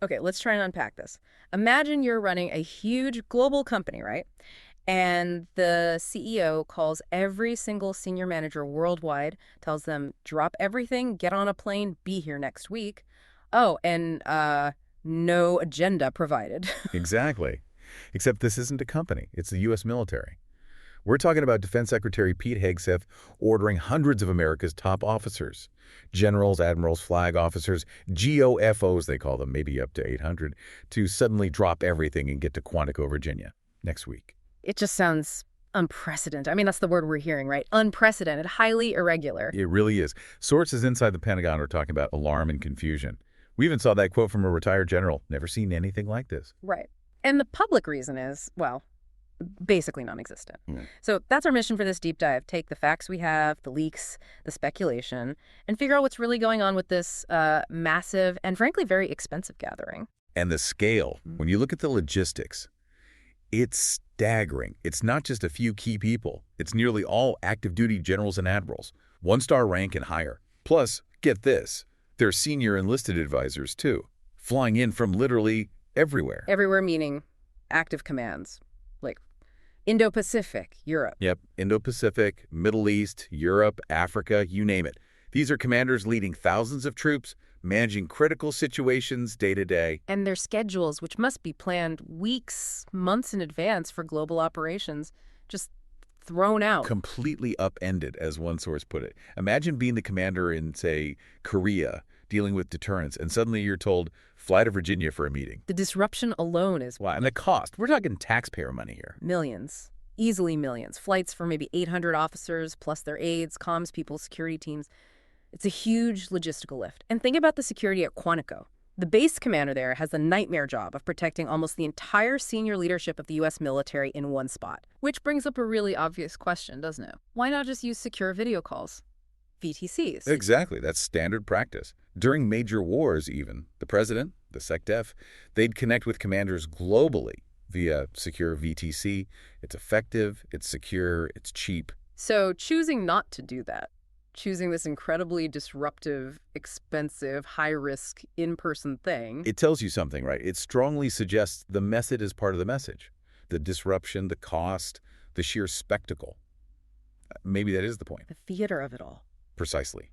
Okay, let's try and unpack this. Imagine you're running a huge global company, right? And the CEO calls every single senior manager worldwide, tells them, drop everything, get on a plane, be here next week. Oh, and no agenda provided. Exactly. Except this isn't a company. It's the U.S. military. We're talking about Defense Secretary Pete Hegseth ordering hundreds of America's top officers, generals, admirals, flag officers, GOFOs, they call them, maybe up to 800, to suddenly drop everything and get to Quantico, Virginia next week. It just sounds unprecedented. I mean, that's the word we're hearing, right? Unprecedented, highly irregular. It really is. Sources inside the Pentagon are talking about alarm and confusion. We even saw that quote from a retired general, never seen anything like this. Right. And the public reason is, well, basically non-existent. Mm. So that's our mission for this deep dive. Take the facts we have, the leaks, the speculation, and figure out what's really going on with this massive and frankly very expensive gathering. And the scale, when you look at the logistics, it's staggering. It's not just a few key people. It's nearly all active duty generals and admirals, one-star rank and higher. Plus, get this, they're senior enlisted advisors too, flying in from literally everywhere. Everywhere meaning active commands, like Indo-Pacific, Europe. Yep, Indo-Pacific, Middle East, Europe, Africa, you name it. These are commanders leading thousands of troops, managing critical situations day to day. And their schedules, which must be planned weeks, months in advance for global operations, just thrown out. Completely upended, as one source put it. Imagine being the commander in, say, Korea, dealing with deterrence, and suddenly you're told, fly to Virginia for a meeting. The disruption alone is Wow, and the cost. We're talking taxpayer money here. millions, easily millions. Flights for maybe 800 officers, plus their aides, comms people, security teams. It's a huge logistical lift. And think about the security at Quantico. The base commander there has the nightmare job of protecting almost the entire senior leadership of the U.S. military in one spot. Which brings up a really obvious question, doesn't it? Why not just use secure video calls? VTCs. Exactly, that's standard practice. During major wars even, the president, the SecDef, they'd connect with commanders globally via secure VTC. It's effective, it's secure, it's cheap. So choosing not to do that, choosing this incredibly disruptive, expensive, high-risk, in-person thing. It tells you something, right? It strongly suggests the method is part of the message. The disruption, the cost, the sheer spectacle. Maybe that is the point. The theater of it all. Precisely.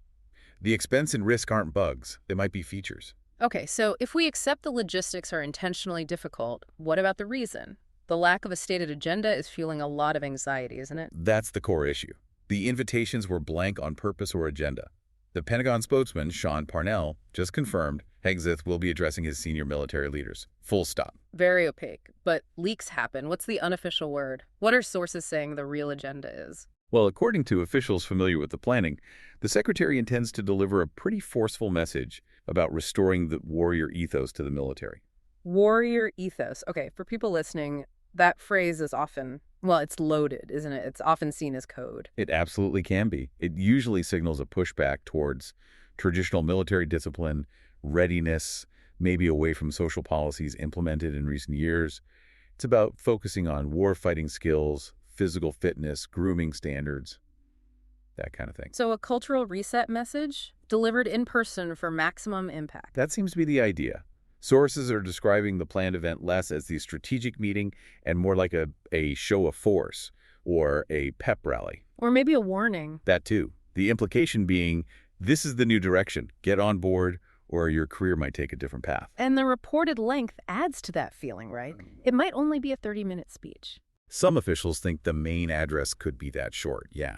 The expense and risk aren't bugs. They might be features. Okay, so if we accept the logistics are intentionally difficult, what about the reason? The lack of a stated agenda is fueling a lot of anxiety, isn't it? That's the core issue. The invitations were blank on purpose or agenda. The Pentagon spokesman, Sean Parnell, just confirmed Hegseth will be addressing his senior military leaders. Full stop. Very opaque, but leaks happen. What's the unofficial word? What are sources saying the real agenda is? Well, according to officials familiar with the planning, the secretary intends to deliver a pretty forceful message about restoring the warrior ethos to the military. Warrior ethos. Okay, for people listening, that phrase is often, well, it's loaded, isn't it? It's often seen as code. It absolutely can be. It usually signals a pushback towards traditional military discipline, readiness, maybe away from social policies implemented in recent years. It's about focusing on war-fighting skills, physical fitness, grooming standards, that kind of thing. So a cultural reset message delivered in person for maximum impact. That seems to be the idea. Sources are describing the planned event less as the strategic meeting and more like a show of force or a pep rally. Or maybe a warning. That too. The implication being, this is the new direction. Get on board or your career might take a different path. And the reported length adds to that feeling, right? It might only be a 30-minute speech. Some officials think the main address could be that short, yeah.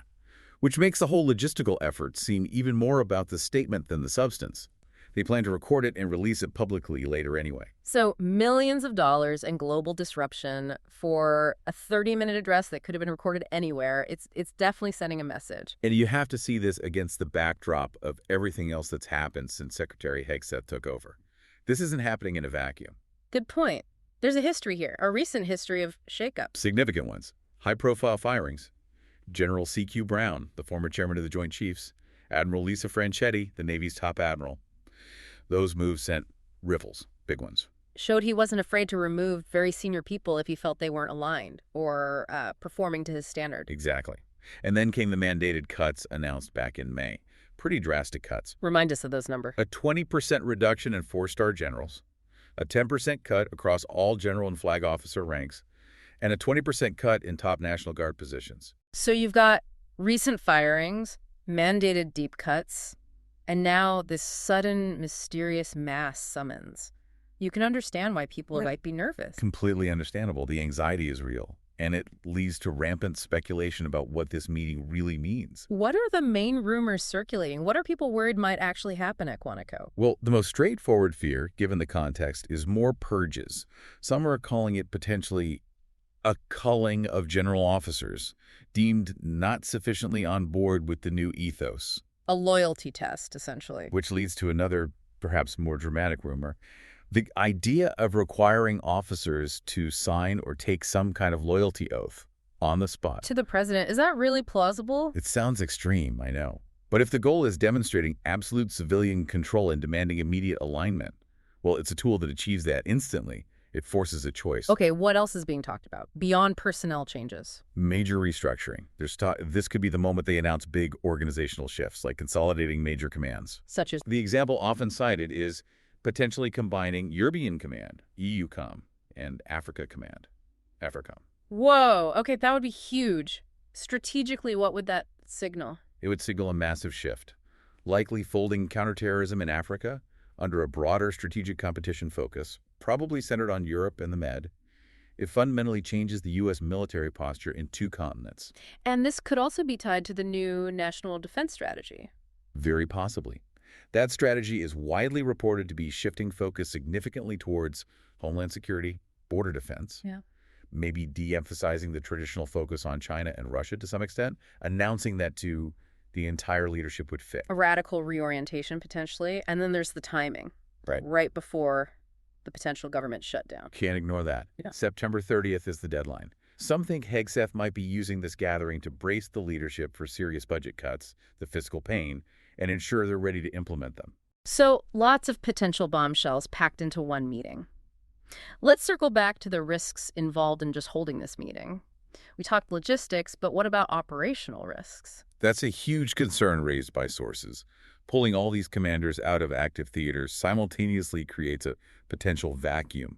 Which makes the whole logistical effort seem even more about the statement than the substance. They plan to record it and release it publicly later anyway. So millions of dollars and global disruption for a 30-minute address that could have been recorded anywhere. It's definitely sending a message. And you have to see this against the backdrop of everything else that's happened since Secretary Hegseth took over. This isn't happening in a vacuum. Good point. There's a history here, a recent history of shakeups. Significant ones. High-profile firings. General C.Q. Brown, the former chairman of the Joint Chiefs. Admiral Lisa Franchetti, the Navy's top admiral. Those moves sent ripples, big ones. Showed he wasn't afraid to remove very senior people if he felt they weren't aligned or performing to his standard. Exactly. And then came the mandated cuts announced back in May. Pretty drastic cuts. Remind us of those numbers. A 20% reduction in 4-star generals. A 10% cut across all general and flag officer ranks, and a 20% cut in top National Guard positions. So you've got recent firings, mandated deep cuts, and now this sudden, mysterious mass summons. You can understand why people Right. might be nervous. Completely understandable. The anxiety is real, and it leads to rampant speculation about what this meeting really means. What are the main rumors circulating? What are people worried might actually happen at Quantico? Well, the most straightforward fear, given the context, is more purges. Some are calling it potentially a culling of general officers, deemed not sufficiently on board with the new ethos, A loyalty test, essentially. which leads to another, perhaps more dramatic rumor. The idea of requiring officers to sign or take some kind of loyalty oath on the spot. To the president, is that really plausible? It sounds extreme, I know. But if the goal is demonstrating absolute civilian control and demanding immediate alignment, well, it's a tool that achieves that instantly. It forces a choice. Okay, what else is being talked about beyond personnel changes? Major restructuring. This could be the moment they announce big organizational shifts, like consolidating major commands. Such as, The example often cited is potentially combining European Command, EUCOM, and Africa Command, AFRICOM. whoa, okay, that would be huge. Strategically, what would that signal? It would signal a massive shift, likely folding counterterrorism in Africa under a broader strategic competition focus, probably centered on Europe and the Med. It fundamentally changes the U.S. military posture in two continents. And this could also be tied to the new national defense strategy. Very possibly. That strategy is widely reported to be shifting focus significantly towards homeland security, border defense, Yeah. maybe de-emphasizing the traditional focus on China and Russia to some extent, announcing that to the entire leadership would fit. A radical reorientation, potentially. And then there's the timing. Right. Right before the potential government shutdown. Can't ignore that. Yeah. September 30th is the deadline. Some think Hegseth might be using this gathering to brace the leadership for serious budget cuts, the fiscal pain, and ensure they're ready to implement them. So, lots of potential bombshells packed into one meeting. Let's circle back to the risks involved in just holding this meeting. We talked logistics, but what about operational risks? That's a huge concern raised by sources. Pulling all these commanders out of active theaters simultaneously creates a potential vacuum.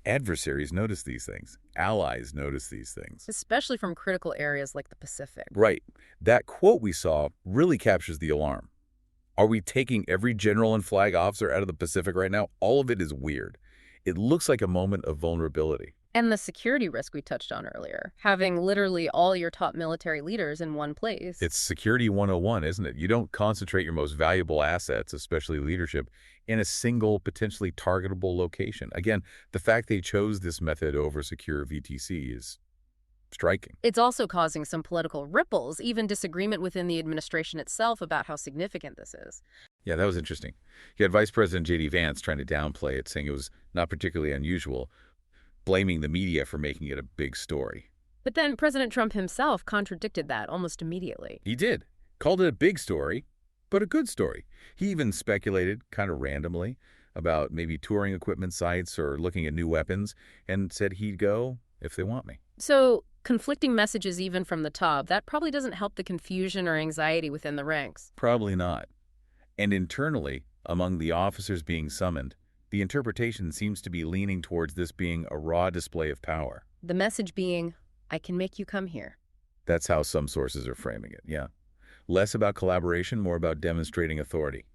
Adversaries notice these things. Allies notice these things. Especially from critical areas like the Pacific. Right. That quote we saw really captures the alarm. Are we taking every general and flag officer out of the Pacific right now? All of it is weird. It looks like a moment of vulnerability. And the security risk we touched on earlier, having literally all your top military leaders in one place. It's Security 101, isn't it? You don't concentrate your most valuable assets, especially leadership, in a single, potentially targetable location. Again, the fact they chose this method over secure VTC is striking. It's also causing some political ripples, even disagreement within the administration itself about how significant this is. Yeah, that was interesting. You had Vice President J.D. Vance trying to downplay it, saying it was not particularly unusual, blaming the media for making it a big story. But then President Trump himself contradicted that almost immediately. He did. Called it a big story, but a good story. He even speculated, kind of randomly, about maybe touring equipment sites or looking at new weapons, and said he'd go if they want me. So, conflicting messages even from the top, that probably doesn't help the confusion or anxiety within the ranks. Probably not. And internally, among the officers being summoned, the interpretation seems to be leaning towards this being a raw display of power. The message being, I can make you come here. That's how some sources are framing it, yeah. Less about collaboration, more about demonstrating authority.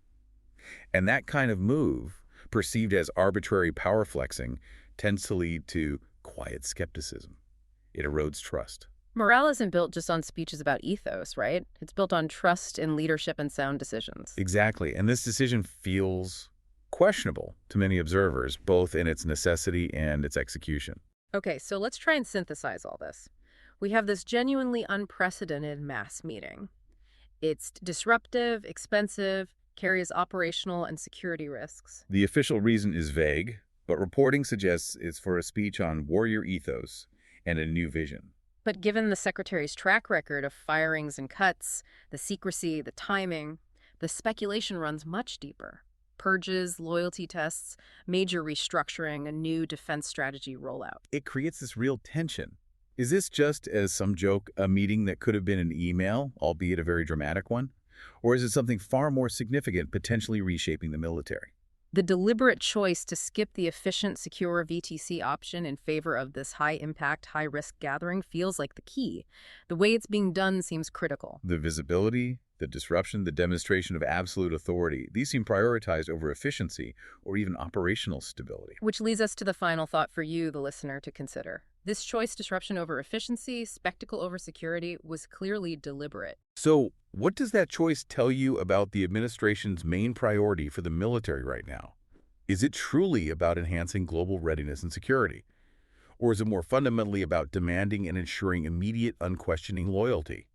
And that kind of move, perceived as arbitrary power flexing, tends to lead to quiet skepticism. It erodes trust. Morale isn't built just on speeches about ethos, right? It's built on trust in leadership and sound decisions. Exactly. And this decision feels questionable to many observers, both in its necessity and its execution. Okay, so let's try and synthesize all this. We have this genuinely unprecedented mass meeting. It's disruptive, expensive, carries operational and security risks. The official reason is vague, but reporting suggests it's for a speech on warrior ethos and a new vision. But given the secretary's track record of firings and cuts, the secrecy, the timing, the speculation runs much deeper. Purges, loyalty tests, major restructuring, a new defense strategy rollout. It creates this real tension. Is this just, as some joke, a meeting that could have been an email, albeit a very dramatic one? Or is it something far more significant, potentially reshaping the military? The deliberate choice to skip the efficient, secure VTC option in favor of this high-impact, high-risk gathering feels like the key. The way it's being done seems critical. The visibility, the disruption, the demonstration of absolute authority, these seem prioritized over efficiency or even operational stability. Which leads us to the final thought for you, the listener, to consider. This choice, disruption over efficiency, spectacle over security, was clearly deliberate. So, what does that choice tell you about the administration's main priority for the military right now? Is it truly about enhancing global readiness and security? Or is it more fundamentally about demanding and ensuring immediate, unquestioning loyalty?